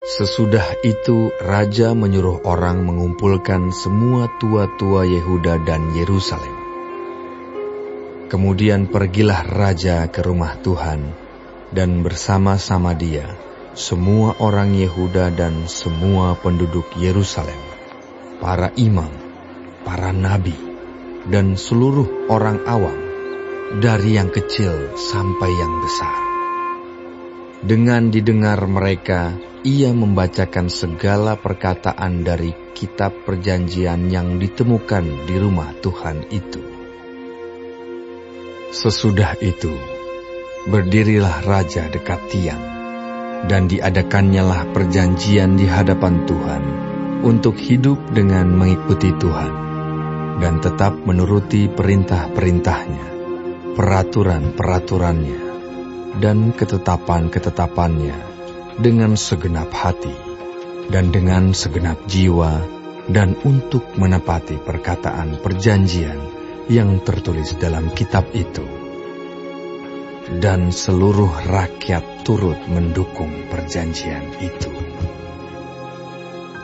Sesudah itu raja menyuruh orang mengumpulkan semua tua-tua Yehuda dan Yerusalem. Kemudian pergilah raja ke rumah Tuhan, dan bersama-sama dia semua orang Yehuda dan semua penduduk Yerusalem, para imam, para nabi, dan seluruh orang awam, dari yang kecil sampai yang besar. Dengan didengar mereka, ia membacakan segala perkataan dari kitab perjanjian yang ditemukan di rumah Tuhan itu. Sesudah itu, berdirilah raja dekat tiang, dan diadakannyalah perjanjian di hadapan Tuhan untuk hidup dengan mengikuti Tuhan, dan tetap menuruti perintah-perintahnya, peraturan-peraturannya, dan ketetapan-ketetapannya, dengan segenap hati dan dengan segenap jiwa, dan untuk menepati perkataan perjanjian yang tertulis dalam kitab itu. Dan seluruh rakyat turut mendukung perjanjian itu.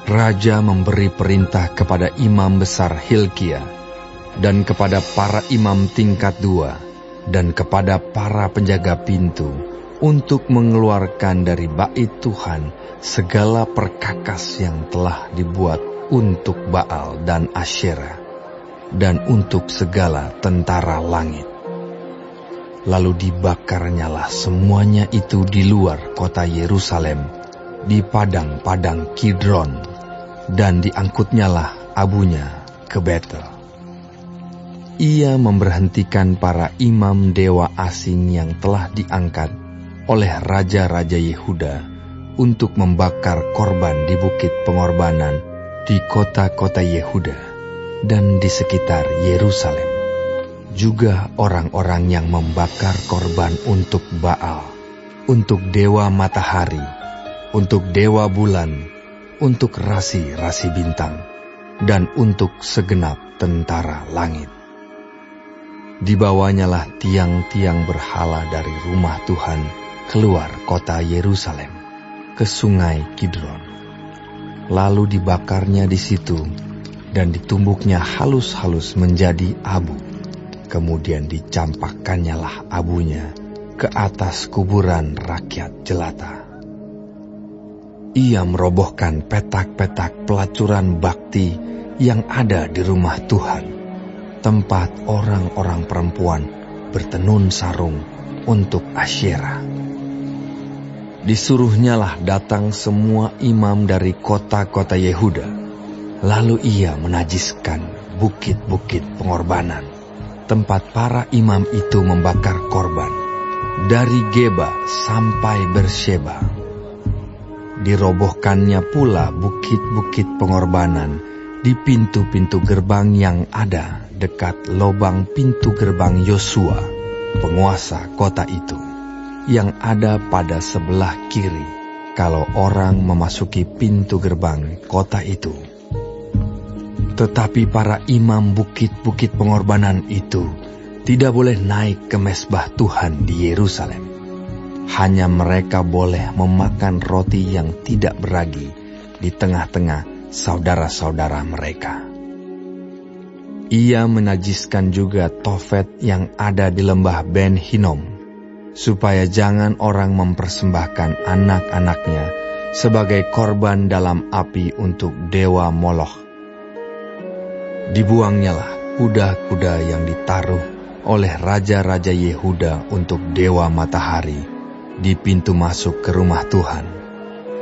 Raja memberi perintah kepada imam besar Hilkia, dan kepada para imam tingkat 2, dan kepada para penjaga pintu, untuk mengeluarkan dari bait Tuhan segala perkakas yang telah dibuat untuk Baal dan Asyera, dan untuk segala tentara langit. Lalu dibakarnyalah semuanya itu di luar kota Yerusalem, di padang-padang Kidron, dan diangkutnyalah abunya ke Betel. Ia memberhentikan para imam dewa asing yang telah diangkat oleh raja-raja Yehuda untuk membakar korban di bukit pengorbanan di kota-kota Yehuda dan di sekitar Yerusalem. Juga orang-orang yang membakar korban untuk Baal, untuk dewa matahari, untuk dewa bulan, untuk rasi-rasi bintang, dan untuk segenap tentara langit. Dibawanyalah tiang-tiang berhala dari rumah Tuhan keluar kota Yerusalem ke sungai Kidron. Lalu dibakarnya di situ, dan ditumbuknya halus-halus menjadi abu. Kemudian dicampakannyalah abunya ke atas kuburan rakyat jelata. Ia merobohkan petak-petak pelacuran bakti yang ada di rumah Tuhan, tempat orang-orang perempuan bertenun sarung untuk Asyera. Disuruhnyalah datang semua imam dari kota-kota Yehuda. Lalu ia menajiskan bukit-bukit pengorbanan, tempat para imam itu membakar korban, dari Geba sampai Bersheba. Dirobohkannya pula bukit-bukit pengorbanan di pintu-pintu gerbang yang ada dekat lobang pintu gerbang Yosua, penguasa kota itu, yang ada pada sebelah kiri kalau orang memasuki pintu gerbang kota itu. Tetapi para imam bukit-bukit pengorbanan itu tidak boleh naik ke mezbah Tuhan di Yerusalem. Hanya mereka boleh memakan roti yang tidak beragi di tengah-tengah saudara-saudara mereka. Ia menajiskan juga Tofet yang ada di lembah Ben Hinnom, supaya jangan orang mempersembahkan anak-anaknya sebagai korban dalam api untuk dewa Moloch. Dibuangnyalah kuda-kuda yang ditaruh oleh raja-raja Yehuda untuk dewa matahari di pintu masuk ke rumah Tuhan,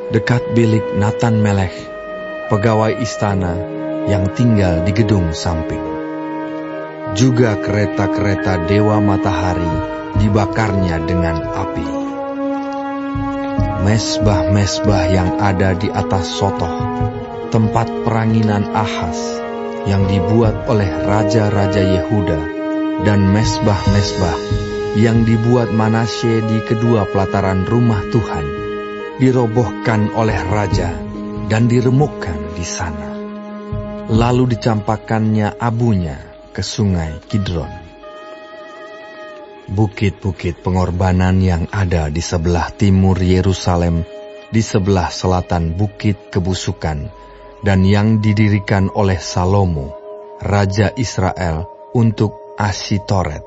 dekat bilik Natan Melech, pegawai istana yang tinggal di gedung samping. Juga kereta-kereta dewa matahari dibakarnya dengan api. Mezbah-mezbah yang ada di atas Sotoh, tempat peranginan Ahaz, yang dibuat oleh raja-raja Yehuda, dan mezbah-mezbah yang dibuat Manasye di kedua pelataran rumah Tuhan, dirobohkan oleh raja dan diremukkan di sana. Lalu dicampakkannya abunya ke sungai Kidron. Bukit-bukit pengorbanan yang ada di sebelah timur Yerusalem di sebelah selatan Bukit Kebusukan, dan yang didirikan oleh Salomo, Raja Israel, untuk Asyitoret,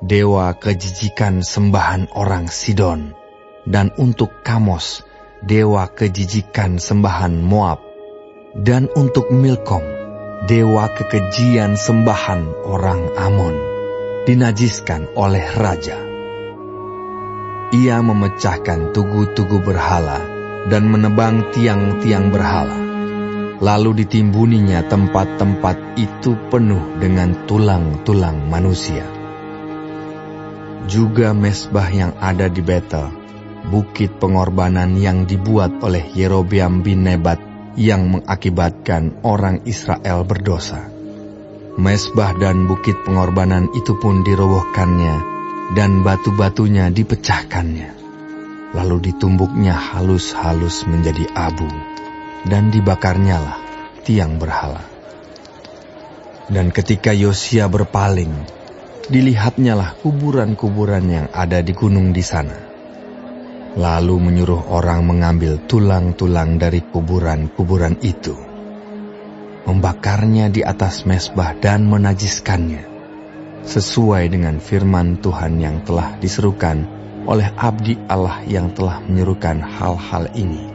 dewa kejijikan sembahan orang Sidon, dan untuk Kamos, dewa kejijikan sembahan Moab, dan untuk Milkom, dewa kekejian sembahan orang Amon, dinajiskan oleh raja. Ia memecahkan tugu-tugu berhala dan menebang tiang-tiang berhala. Lalu ditimbuninya tempat-tempat itu penuh dengan tulang-tulang manusia. Juga mezbah yang ada di Betel, bukit pengorbanan yang dibuat oleh Yerobeam bin Nebat yang mengakibatkan orang Israel berdosa. Mezbah dan bukit pengorbanan itu pun dirobohkannya, dan batu-batunya dipecahkannya. Lalu ditumbuknya halus-halus menjadi abu, dan dibakarnyalah tiang berhala. Dan ketika Yosia berpaling, dilihatnyalah kuburan-kuburan yang ada di gunung di sana. Lalu menyuruh orang mengambil tulang-tulang dari kuburan-kuburan itu, membakarnya di atas mezbah dan menajiskannya, sesuai dengan firman Tuhan yang telah diserukan oleh abdi Allah yang telah menyerukan hal-hal ini.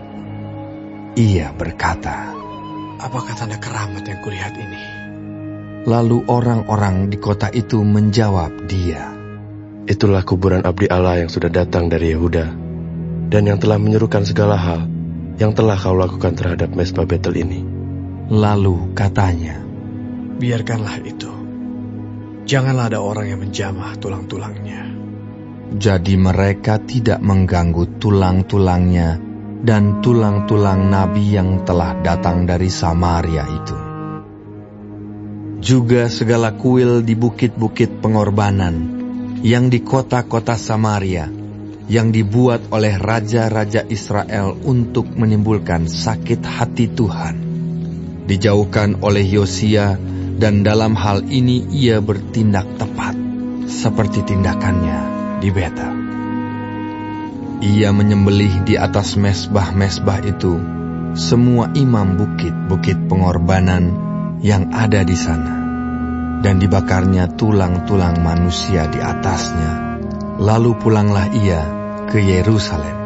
Ia berkata, "Apakah tanda keramat yang kulihat ini?" Lalu orang-orang di kota itu menjawab dia, "Itulah kuburan abdi Allah yang sudah datang dari Yehuda, dan yang telah menyerukan segala hal yang telah kau lakukan terhadap mezbah Betel ini." Lalu katanya, "Biarkanlah itu. Janganlah ada orang yang menjamah tulang-tulangnya." Jadi mereka tidak mengganggu tulang-tulangnya dan tulang-tulang nabi yang telah datang dari Samaria itu. Juga segala kuil di bukit-bukit pengorbanan yang di kota-kota Samaria, yang dibuat oleh raja-raja Israel untuk menimbulkan sakit hati Tuhan, dijauhkan oleh Yosia, dan dalam hal ini ia bertindak tepat seperti tindakannya di Betel. Ia menyembelih di atas mezbah-mezbah itu semua imam bukit-bukit pengorbanan yang ada di sana, dan dibakarnya tulang-tulang manusia di atasnya. Lalu pulanglah ia ke Yerusalem.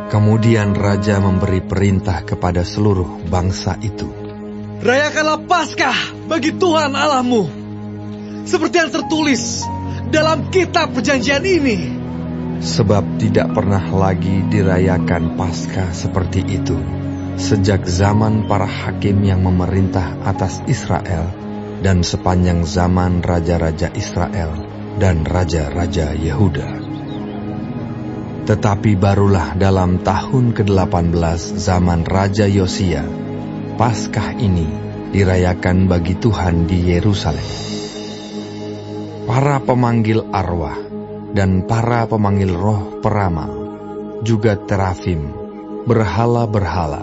Kemudian raja memberi perintah kepada seluruh bangsa itu, "Rayakanlah Paskah bagi Tuhan Allahmu, seperti yang tertulis dalam kitab perjanjian ini." Sebab tidak pernah lagi dirayakan Paskah seperti itu sejak zaman para hakim yang memerintah atas Israel, dan sepanjang zaman raja-raja Israel dan raja-raja Yehuda. Tetapi barulah dalam tahun ke-18 zaman Raja Yosia, Paskah ini dirayakan bagi Tuhan di Yerusalem. Para pemanggil arwah dan para pemanggil roh peramal, juga terafim, berhala-berhala,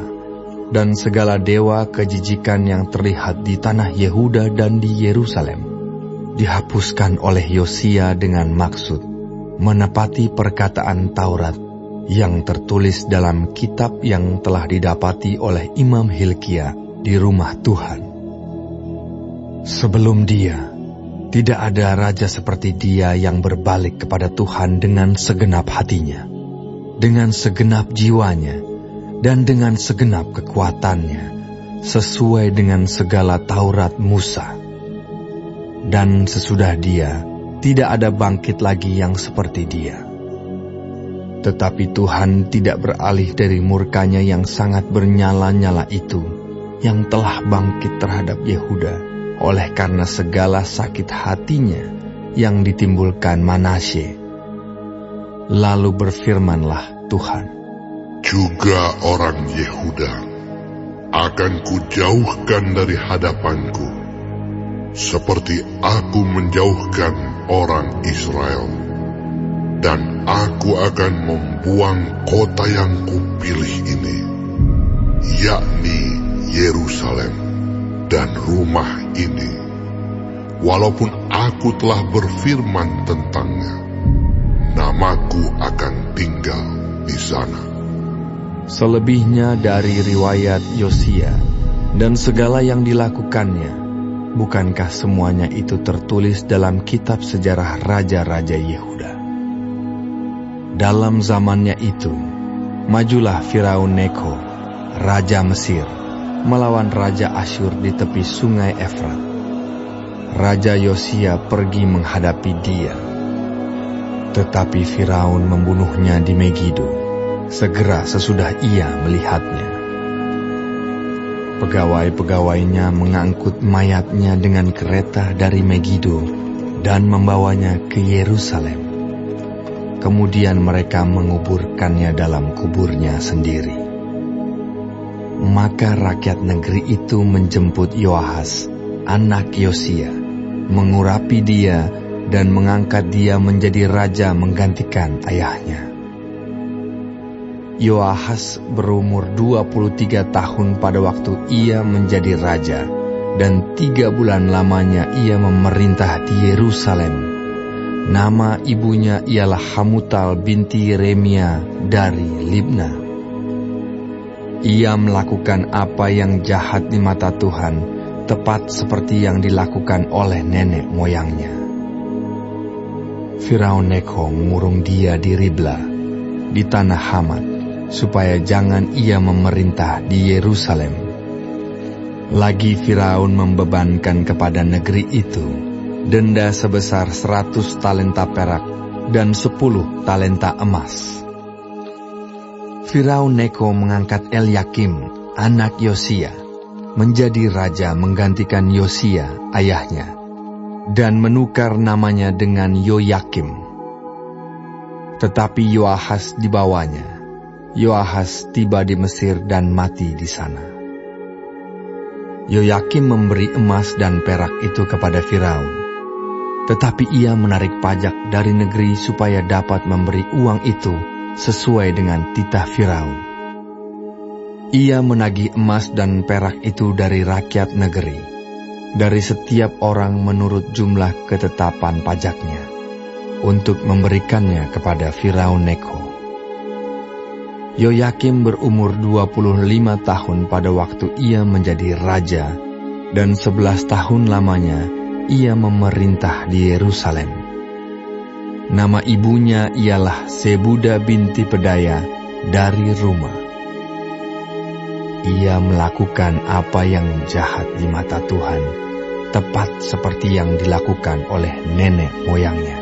dan segala dewa kejijikan yang terlihat di tanah Yehuda dan di Yerusalem, dihapuskan oleh Yosia dengan maksud menepati perkataan Taurat yang tertulis dalam kitab yang telah didapati oleh Imam Hilkia di rumah Tuhan. Sebelum dia, tidak ada raja seperti dia yang berbalik kepada Tuhan dengan segenap hatinya, dengan segenap jiwanya, dan dengan segenap kekuatannya, sesuai dengan segala Taurat Musa. Dan sesudah dia, tidak ada bangkit lagi yang seperti dia. Tetapi Tuhan tidak beralih dari murkanya yang sangat bernyala-nyala itu, yang telah bangkit terhadap Yehuda, oleh karena segala sakit hatinya yang ditimbulkan Manasye. Lalu berfirmanlah Tuhan, "Juga orang Yehuda akan kujauhkan dari hadapanku, seperti aku menjauhkan orang Israel. Dan aku akan membuang kota yang kupilih ini, yakni Yerusalem dan rumah ini, walaupun aku telah berfirman tentangnya, namaku akan tinggal di sana. Selebihnya dari riwayat Yosia dan segala yang dilakukannya, bukankah semuanya itu tertulis dalam kitab sejarah raja-raja Yehuda? Dalam zamannya itu, majulah Firaun Neko, raja Mesir, melawan raja Asyur di tepi sungai Efrat. Raja Yosia pergi menghadapi dia. Tetapi Firaun membunuhnya di Megido, segera sesudah ia melihatnya. Pegawai-pegawainya mengangkut mayatnya dengan kereta dari Megido dan membawanya ke Yerusalem. Kemudian mereka menguburkannya dalam kuburnya sendiri. Maka rakyat negeri itu menjemput Yoahas, anak Yosia, mengurapi dia dan mengangkat dia menjadi raja menggantikan ayahnya. Yoahas berumur 23 tahun pada waktu ia menjadi raja, dan 3 bulan lamanya ia memerintah di Yerusalem. Nama ibunya ialah Hamutal binti Yeremia dari Libna. Ia melakukan apa yang jahat di mata Tuhan, tepat seperti yang dilakukan oleh nenek moyangnya. Firaun Neko mengurung dia di Ribla, di tanah Hamat, supaya jangan ia memerintah di Yerusalem. Lagi Firaun membebankan kepada negeri itu denda sebesar 100 talenta perak dan 10 talenta emas. Firaun Neko mengangkat Elyakim, anak Yosia, menjadi raja menggantikan Yosia, ayahnya, dan menukar namanya dengan Yoyakim. Tetapi Yoahas dibawanya. Yoahas tiba di Mesir dan mati di sana. Yoyakim memberi emas dan perak itu kepada Firaun, tetapi ia menarik pajak dari negeri supaya dapat memberi uang itu sesuai dengan titah Firaun. Ia menagih emas dan perak itu dari rakyat negeri, dari setiap orang menurut jumlah ketetapan pajaknya, untuk memberikannya kepada Firaun Neko. Yoyakim berumur 25 tahun pada waktu ia menjadi raja, dan 11 tahun lamanya ia memerintah di Yerusalem. Nama ibunya ialah Sebuda binti Pedaya dari Rumah. Ia melakukan apa yang jahat di mata Tuhan, tepat seperti yang dilakukan oleh nenek moyangnya.